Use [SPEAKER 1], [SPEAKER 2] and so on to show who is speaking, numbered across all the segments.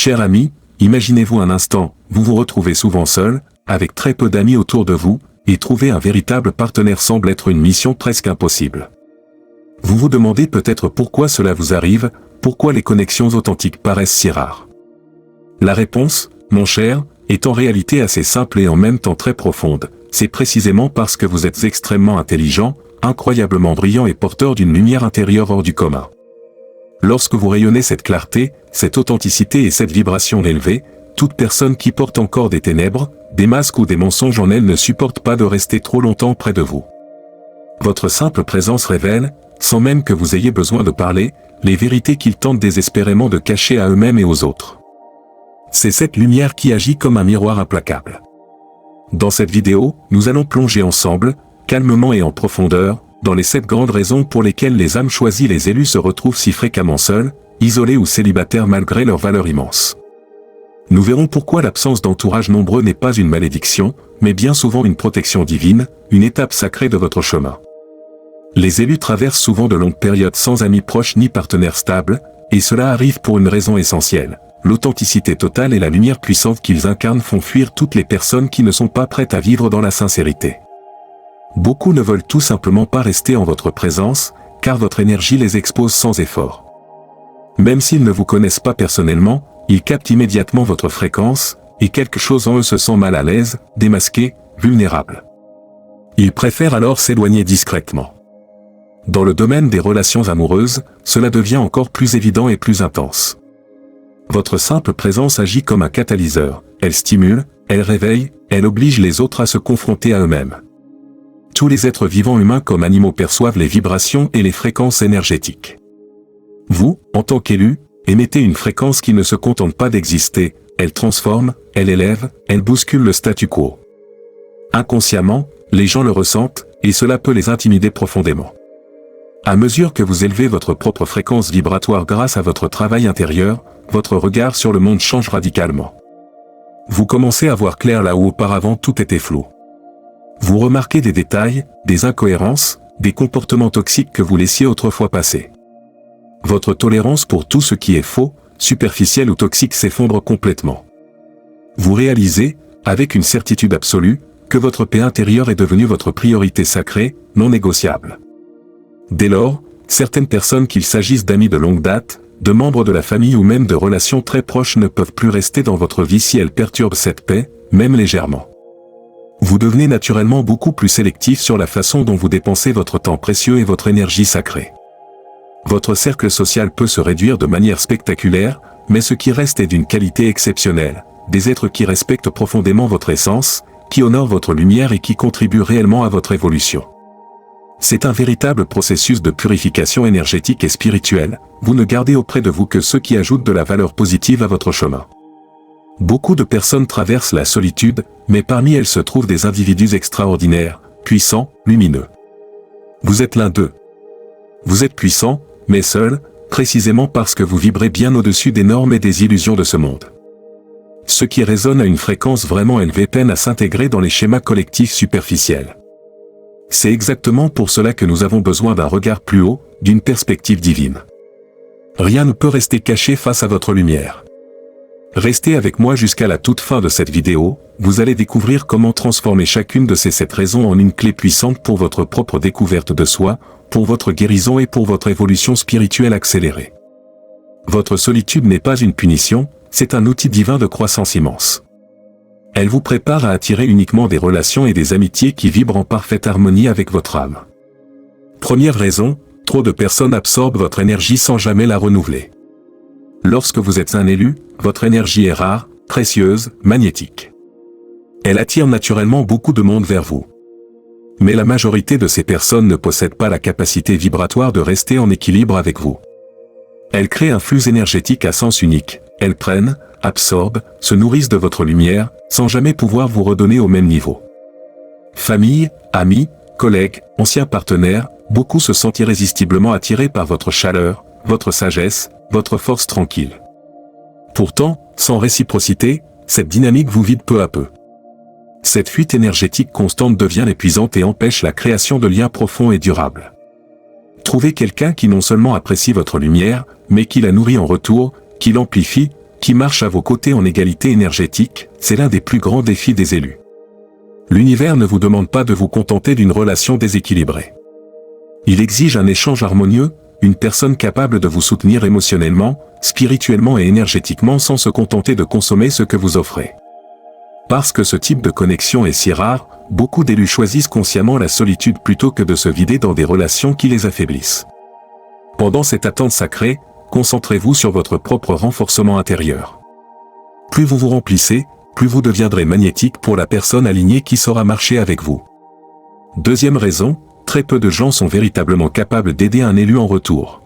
[SPEAKER 1] Cher ami, imaginez-vous un instant, vous vous retrouvez souvent seul, avec très peu d'amis autour de vous, et trouver un véritable partenaire semble être une mission presque impossible. Vous vous demandez peut-être pourquoi cela vous arrive, pourquoi les connexions authentiques paraissent si rares. La réponse, mon cher, est en réalité assez simple et en même temps très profonde. C'est précisément parce que vous êtes extrêmement intelligent, incroyablement brillant et porteur d'une lumière intérieure hors du commun. Lorsque vous rayonnez cette clarté, cette authenticité et cette vibration élevée, toute personne qui porte encore des ténèbres, des masques ou des mensonges en elle ne supporte pas de rester trop longtemps près de vous. Votre simple présence révèle, sans même que vous ayez besoin de parler, les vérités qu'ils tentent désespérément de cacher à eux-mêmes et aux autres. C'est cette lumière qui agit comme un miroir implacable. Dans cette vidéo, nous allons plonger ensemble, calmement et en profondeur, dans les 7 grandes raisons pour lesquelles les âmes choisies les élus se retrouvent si fréquemment seuls, isolés ou célibataires malgré leur valeur immense. Nous verrons pourquoi l'absence d'entourage nombreux n'est pas une malédiction, mais bien souvent une protection divine, une étape sacrée de votre chemin. Les élus traversent souvent de longues périodes sans amis proches ni partenaires stables, et cela arrive pour une raison essentielle. L'authenticité totale et la lumière puissante qu'ils incarnent font fuir toutes les personnes qui ne sont pas prêtes à vivre dans la sincérité. Beaucoup ne veulent tout simplement pas rester en votre présence, car votre énergie les expose sans effort. Même s'ils ne vous connaissent pas personnellement, ils captent immédiatement votre fréquence, et quelque chose en eux se sent mal à l'aise, démasqué, vulnérable. Ils préfèrent alors s'éloigner discrètement. Dans le domaine des relations amoureuses, cela devient encore plus évident et plus intense. Votre simple présence agit comme un catalyseur, elle stimule, elle réveille, elle oblige les autres à se confronter à eux-mêmes. Tous les êtres vivants humains comme animaux perçoivent les vibrations et les fréquences énergétiques. Vous, en tant qu'élu, émettez une fréquence qui ne se contente pas d'exister, elle transforme, elle élève, elle bouscule le statu quo. Inconsciemment, les gens le ressentent, et cela peut les intimider profondément. À mesure que vous élevez votre propre fréquence vibratoire grâce à votre travail intérieur, votre regard sur le monde change radicalement. Vous commencez à voir clair là où auparavant tout était flou. Vous remarquez des détails, des incohérences, des comportements toxiques que vous laissiez autrefois passer. Votre tolérance pour tout ce qui est faux, superficiel ou toxique s'effondre complètement. Vous réalisez, avec une certitude absolue, que votre paix intérieure est devenue votre priorité sacrée, non négociable. Dès lors, certaines personnes qu'il s'agisse d'amis de longue date, de membres de la famille ou même de relations très proches ne peuvent plus rester dans votre vie si elles perturbent cette paix, même légèrement. Vous devenez naturellement beaucoup plus sélectif sur la façon dont vous dépensez votre temps précieux et votre énergie sacrée. Votre cercle social peut se réduire de manière spectaculaire, mais ce qui reste est d'une qualité exceptionnelle, des êtres qui respectent profondément votre essence, qui honorent votre lumière et qui contribuent réellement à votre évolution. C'est un véritable processus de purification énergétique et spirituelle, vous ne gardez auprès de vous que ceux qui ajoutent de la valeur positive à votre chemin. Beaucoup de personnes traversent la solitude, mais parmi elles se trouvent des individus extraordinaires, puissants, lumineux. Vous êtes l'un d'eux. Vous êtes puissant, mais seul, précisément parce que vous vibrez bien au-dessus des normes et des illusions de ce monde. Ceux qui résonnent à une fréquence vraiment élevée peinent à s'intégrer dans les schémas collectifs superficiels. C'est exactement pour cela que nous avons besoin d'un regard plus haut, d'une perspective divine. Rien ne peut rester caché face à votre lumière. Restez avec moi jusqu'à la toute fin de cette vidéo, vous allez découvrir comment transformer chacune de ces 7 raisons en une clé puissante pour votre propre découverte de soi, pour votre guérison et pour votre évolution spirituelle accélérée. Votre solitude n'est pas une punition, c'est un outil divin de croissance immense. Elle vous prépare à attirer uniquement des relations et des amitiés qui vibrent en parfaite harmonie avec votre âme. Première raison, trop de personnes absorbent votre énergie sans jamais la renouveler. Lorsque vous êtes un élu, votre énergie est rare, précieuse, magnétique. Elle attire naturellement beaucoup de monde vers vous. Mais la majorité de ces personnes ne possèdent pas la capacité vibratoire de rester en équilibre avec vous. Elles créent un flux énergétique à sens unique, elles prennent, absorbent, se nourrissent de votre lumière, sans jamais pouvoir vous redonner au même niveau. Famille, amis, collègues, anciens partenaires, beaucoup se sentent irrésistiblement attirés par votre chaleur, votre sagesse, votre force tranquille. Pourtant, sans réciprocité, cette dynamique vous vide peu à peu. Cette fuite énergétique constante devient épuisante et empêche la création de liens profonds et durables. Trouvez quelqu'un qui non seulement apprécie votre lumière, mais qui la nourrit en retour, qui l'amplifie, qui marche à vos côtés en égalité énergétique, c'est l'un des plus grands défis des élus. L'univers ne vous demande pas de vous contenter d'une relation déséquilibrée. Il exige un échange harmonieux, une personne capable de vous soutenir émotionnellement, spirituellement et énergétiquement sans se contenter de consommer ce que vous offrez. Parce que ce type de connexion est si rare, beaucoup d'élus choisissent consciemment la solitude plutôt que de se vider dans des relations qui les affaiblissent. Pendant cette attente sacrée, concentrez-vous sur votre propre renforcement intérieur. Plus vous vous remplissez, plus vous deviendrez magnétique pour la personne alignée qui saura marcher avec vous. Deuxième raison, très peu de gens sont véritablement capables d'aider un élu en retour.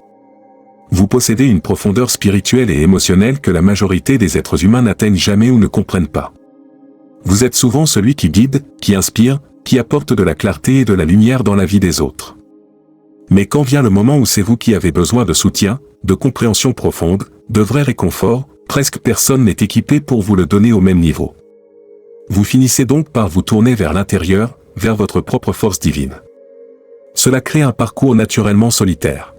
[SPEAKER 1] Vous possédez une profondeur spirituelle et émotionnelle que la majorité des êtres humains n'atteignent jamais ou ne comprennent pas. Vous êtes souvent celui qui guide, qui inspire, qui apporte de la clarté et de la lumière dans la vie des autres. Mais quand vient le moment où c'est vous qui avez besoin de soutien, de compréhension profonde, de vrai réconfort, presque personne n'est équipé pour vous le donner au même niveau. Vous finissez donc par vous tourner vers l'intérieur, vers votre propre force divine. Cela crée un parcours naturellement solitaire.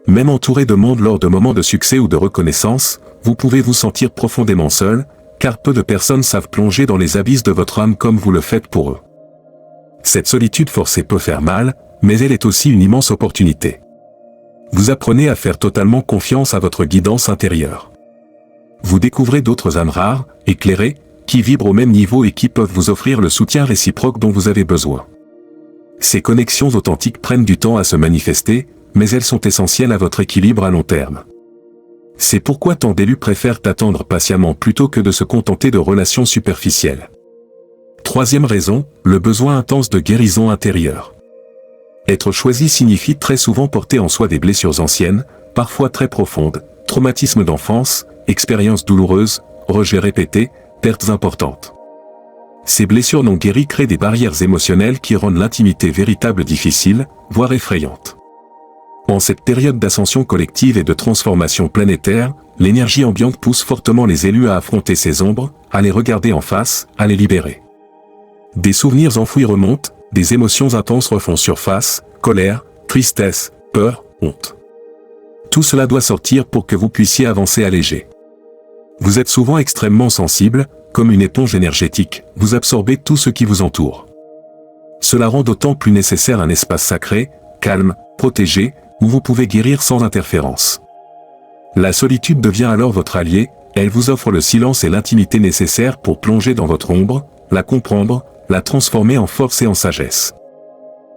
[SPEAKER 1] Même entouré de monde lors de moments de succès ou de reconnaissance, vous pouvez vous sentir profondément seul, car peu de personnes savent plonger dans les abysses de votre âme comme vous le faites pour eux. Cette solitude forcée peut faire mal, mais elle est aussi une immense opportunité. Vous apprenez à faire totalement confiance à votre guidance intérieure. Vous découvrez d'autres âmes rares, éclairées, qui vibrent au même niveau et qui peuvent vous offrir le soutien réciproque dont vous avez besoin. Ces connexions authentiques prennent du temps à se manifester, mais elles sont essentielles à votre équilibre à long terme. C'est pourquoi tant d'élus préfèrent attendre patiemment plutôt que de se contenter de relations superficielles. Troisième raison, le besoin intense de guérison intérieure. Être choisi signifie très souvent porter en soi des blessures anciennes, parfois très profondes, traumatismes d'enfance, expériences douloureuses, rejets répétés, pertes importantes. Ces blessures non guéries créent des barrières émotionnelles qui rendent l'intimité véritable difficile, voire effrayante. En cette période d'ascension collective et de transformation planétaire, l'énergie ambiante pousse fortement les élus à affronter ces ombres, à les regarder en face, à les libérer. Des souvenirs enfouis remontent, des émotions intenses refont surface, colère, tristesse, peur, honte. Tout cela doit sortir pour que vous puissiez avancer allégé. Vous êtes souvent extrêmement sensible, comme une éponge énergétique, vous absorbez tout ce qui vous entoure. Cela rend d'autant plus nécessaire un espace sacré, calme, protégé, où vous pouvez guérir sans interférence. La solitude devient alors votre allié, elle vous offre le silence et l'intimité nécessaires pour plonger dans votre ombre, la comprendre, la transformer en force et en sagesse.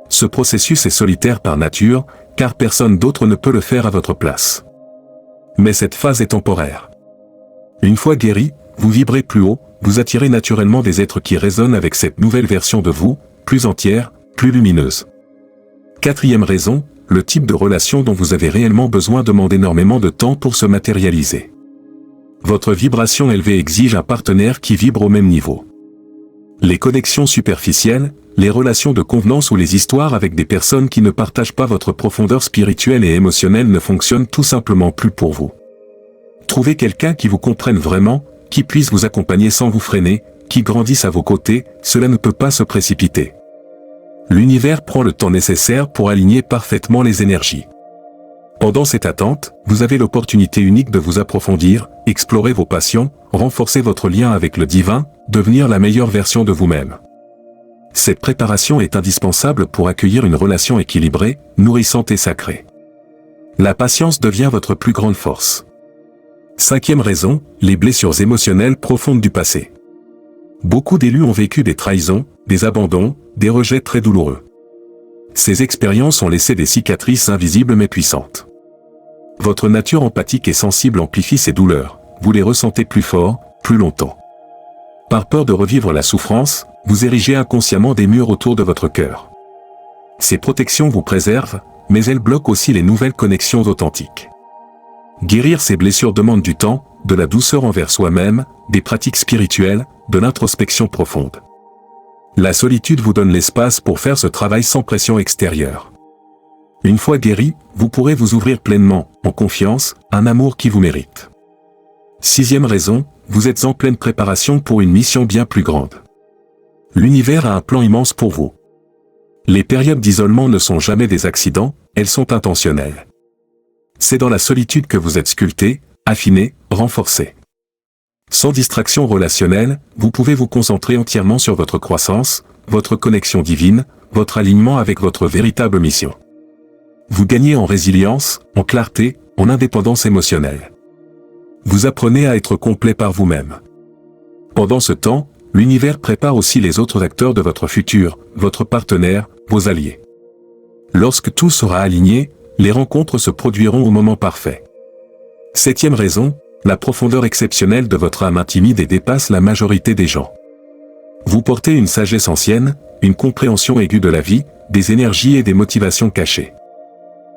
[SPEAKER 1] Ce processus est solitaire par nature, car personne d'autre ne peut le faire à votre place. Mais cette phase est temporaire. Une fois guéri, vous vibrez plus haut, vous attirez naturellement des êtres qui résonnent avec cette nouvelle version de vous, plus entière, plus lumineuse. Quatrième raison, le type de relation dont vous avez réellement besoin demande énormément de temps pour se matérialiser. Votre vibration élevée exige un partenaire qui vibre au même niveau. Les connexions superficielles, les relations de convenance ou les histoires avec des personnes qui ne partagent pas votre profondeur spirituelle et émotionnelle ne fonctionnent tout simplement plus pour vous. Trouvez quelqu'un qui vous comprenne vraiment, qui puisse vous accompagner sans vous freiner, qui grandisse à vos côtés, cela ne peut pas se précipiter. L'univers prend le temps nécessaire pour aligner parfaitement les énergies. Pendant cette attente, vous avez l'opportunité unique de vous approfondir, explorer vos passions, renforcer votre lien avec le divin, devenir la meilleure version de vous-même. Cette préparation est indispensable pour accueillir une relation équilibrée, nourrissante et sacrée. La patience devient votre plus grande force. Cinquième raison, les blessures émotionnelles profondes du passé. Beaucoup d'élus ont vécu des trahisons, des abandons, des rejets très douloureux. Ces expériences ont laissé des cicatrices invisibles mais puissantes. Votre nature empathique et sensible amplifie ces douleurs, vous les ressentez plus fort, plus longtemps. Par peur de revivre la souffrance, vous érigez inconsciemment des murs autour de votre cœur. Ces protections vous préservent, mais elles bloquent aussi les nouvelles connexions authentiques. Guérir ces blessures demande du temps, de la douceur envers soi-même, des pratiques spirituelles, de l'introspection profonde. La solitude vous donne l'espace pour faire ce travail sans pression extérieure. Une fois guéri, vous pourrez vous ouvrir pleinement, en confiance, un amour qui vous mérite. Sixième raison, vous êtes en pleine préparation pour une mission bien plus grande. L'univers a un plan immense pour vous. Les périodes d'isolement ne sont jamais des accidents, elles sont intentionnelles. C'est dans la solitude que vous êtes sculpté, affiné, renforcé. Sans distraction relationnelle, vous pouvez vous concentrer entièrement sur votre croissance, votre connexion divine, votre alignement avec votre véritable mission. Vous gagnez en résilience, en clarté, en indépendance émotionnelle. Vous apprenez à être complet par vous-même. Pendant ce temps, l'univers prépare aussi les autres acteurs de votre futur, votre partenaire, vos alliés. Lorsque tout sera aligné, les rencontres se produiront au moment parfait. 7e raison, la profondeur exceptionnelle de votre âme intimide et dépasse la majorité des gens. Vous portez une sagesse ancienne, une compréhension aiguë de la vie, des énergies et des motivations cachées.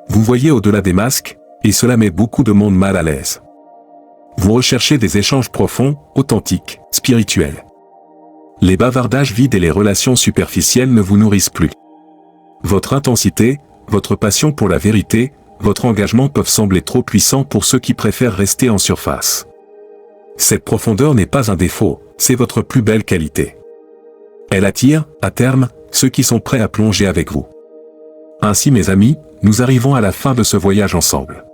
[SPEAKER 1] Vous voyez au-delà des masques, et cela met beaucoup de monde mal à l'aise. Vous recherchez des échanges profonds, authentiques, spirituels. Les bavardages vides et les relations superficielles ne vous nourrissent plus. Votre intensité, votre passion pour la vérité, votre engagement peuvent sembler trop puissants pour ceux qui préfèrent rester en surface. Cette profondeur n'est pas un défaut, c'est votre plus belle qualité. Elle attire, à terme, ceux qui sont prêts à plonger avec vous. Ainsi mes amis, nous arrivons à la fin de ce voyage ensemble.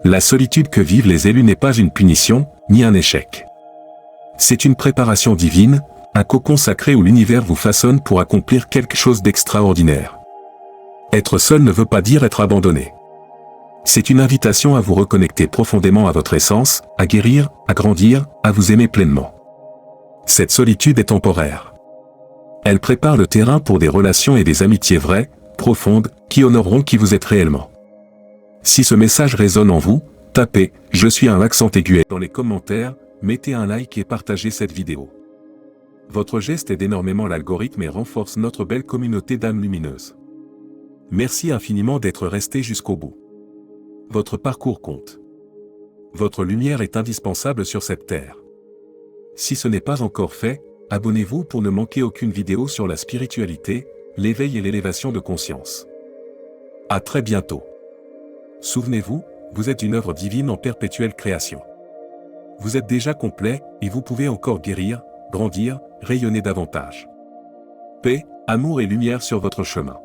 [SPEAKER 1] La solitude que vivent les élus n'est pas une punition, ni un échec. C'est une préparation divine, un cocon sacré où l'univers vous façonne pour accomplir quelque chose d'extraordinaire. Être seul ne veut pas dire être abandonné. C'est une invitation à vous reconnecter profondément à votre essence, à guérir, à grandir, à vous aimer pleinement. Cette solitude est temporaire. Elle prépare le terrain pour des relations et des amitiés vraies, profondes, qui honoreront qui vous êtes réellement. Si ce message résonne en vous, tapez « Je suis un accent aigu » dans les commentaires, mettez un like et partagez cette vidéo. Votre geste aide énormément l'algorithme et renforce notre belle communauté d'âmes lumineuses. Merci infiniment d'être resté jusqu'au bout. Votre parcours compte. Votre lumière est indispensable sur cette terre. Si ce n'est pas encore fait, abonnez-vous pour ne manquer aucune vidéo sur la spiritualité, l'éveil et l'élévation de conscience. À très bientôt. Souvenez-vous, vous êtes une œuvre divine en perpétuelle création. Vous êtes déjà complet, et vous pouvez encore guérir, grandir, rayonner davantage. Paix, amour et lumière sur votre chemin.